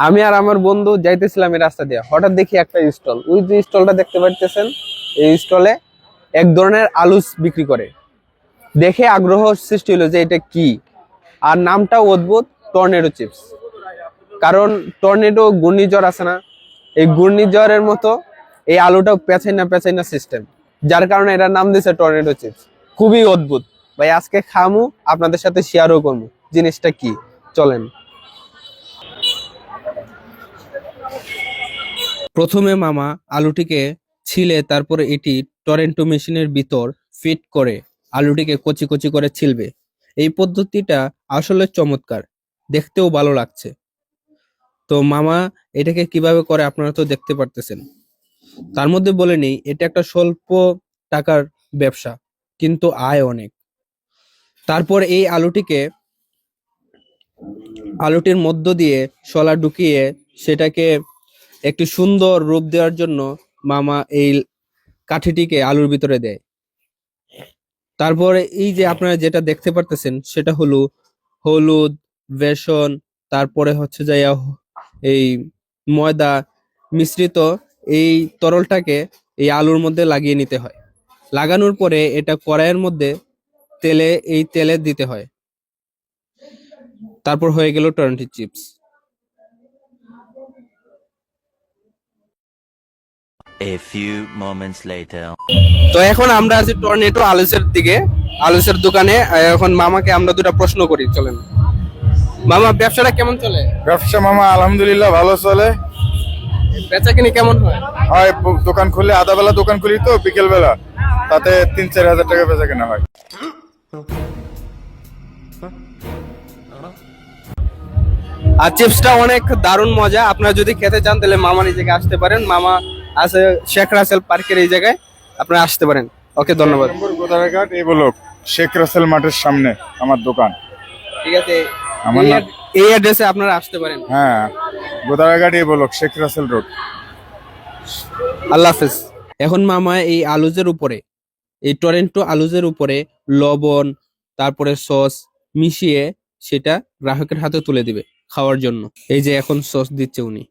আমি আর আমার বন্ধু যাইতেছিলাম এই রাস্তা দিয়ে, হঠাৎ দেখি একটা স্টল। ওই যে স্টলটা দেখতে পাচ্ছেন, এই স্টলে এক ধরনের আলু বিক্রি করে। দেখে আগ্রহ সৃষ্টি হলো যে এটা কি, আর নামটাও অদ্ভুত, টর্নেডো চিপস। কারণ টর্নেডো ঘূর্ণিঝড় আছে না, এই ঘূর্ণিঝড়ের মতো এই আলুটাও পেঁচাই না সিস্টেম, যার কারণে এটার নাম দিয়েছে টর্নেডো চিপস। খুবই অদ্ভুত ভাই, আজকে খামু, আপনাদের সাথে শেয়ারও করবো জিনিসটা কি। চলেন। প্রথমে মামা আলুটিকে ছিলে, তারপরে এটি টরেন্টো মেশিনের ভিতর ফিট করে আলুটিকে কচি কচি করে ছিলবে। এই পদ্ধতিটা আসলে চমৎকার, দেখতেও ভালো লাগছে। তো মামা এটাকে কিভাবে করে আপনারা তো দেখতে পারতেছেন। তার মধ্যে বলে নেই, এটা একটা স্বল্প টাকার ব্যবসা, কিন্তু আয় অনেক। তারপর এই আলুটির মধ্য দিয়ে শলা ঢুকিয়ে সেটাকে একটি সুন্দর রূপ দেওয়ার জন্য মামা এই কাঠিটিকে আলুর ভিতরে দেয়। তারপরে এই যে আপনারা যেটা দেখতে পারতেছেন সেটা হলো হলুদ, বেসন, তারপরে হচ্ছে যে এই ময়দা মিশ্রিত এই তরলটাকে এই আলুর মধ্যে লাগিয়ে নিতে হয়। লাগানোর পরে এটা কড়াইয়ের মধ্যে তেলে দিতে হয়। তারপর হয়ে গেল tornado chips. A few moments later. তো এখন আমরা আছি টর্নেডো আলুসের দিকে, আলুসের দোকানে। এখন মামাকে আমরা দুটা প্রশ্ন করি, চলেন। মামা, ব্যবসাটা কেমন চলে? ব্যবসা মামা আলহামদুলিল্লাহ ভালো চলে। বেচাকিনি কেমন হয়? হয় দোকান খুললে আধা বেলা দোকান খুলি, তো বিকেল বেলা তাতে 3-4 হাজার টাকা বেচা কেনা হয়। আর চিপসটা অনেক দারুণ মজা। আপনারা যদি খেতে চান তাহলে মামার এই জায়গায় আসতে পারেন। মামা আছে শেখ রাসেল পার্কের এই জায়গায়, আপনারা আসতে পারেন। ওকে, ধন্যবাদ। গোদারাঘাট এই বলো শেখ রাসেল মাঠের সামনে আমার দোকান। ঠিক আছে, আমার নাম এই অ্যাড্রেসে আপনারা আসতে পারেন। হ্যাঁ, গোদারাঘাট এই বলো শেখ রাসেল রোড। আল্লাহ হাফেজ। এখন মামা এই আলুজের উপরে, এই টরেন্টো আলুজের উপরে লবণ তারপরে সস মিশিয়ে সেটা গ্রাহকের হাতে তুলে দিবে খাওয়ার জন্য। এই যে এখন সস দিচ্ছে উনি।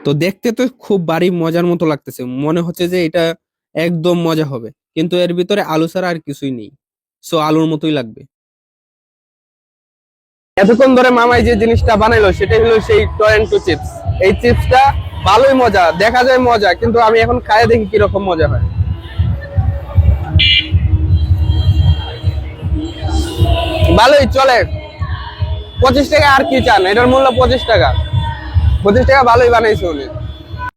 তো দেখতে তো খুব ভারী মজার মতো লাগতেছে, মনে হচ্ছে যে এটা একদম মজা হবে, কিন্তু এর ভিতরে আলু ছাড়া আর কিছুই নেই। সো আলুর মতোই লাগবে। এতক্ষণ ধরে মামাই যে জিনিসটা বানাইলো সেটা হলো সেই টরেন্টো চিপস। এই চিপসটা ভালোই মজা, দেখা যায় মজা, কিন্তু আমি এখন খায় দেখি কিরকম মজা হয়। ভালোই চলে, 25 টাকা। আর কি চান, এটার মূল্য 25 টাকা। 25 টাকা ভালোই বানাইছে উনি।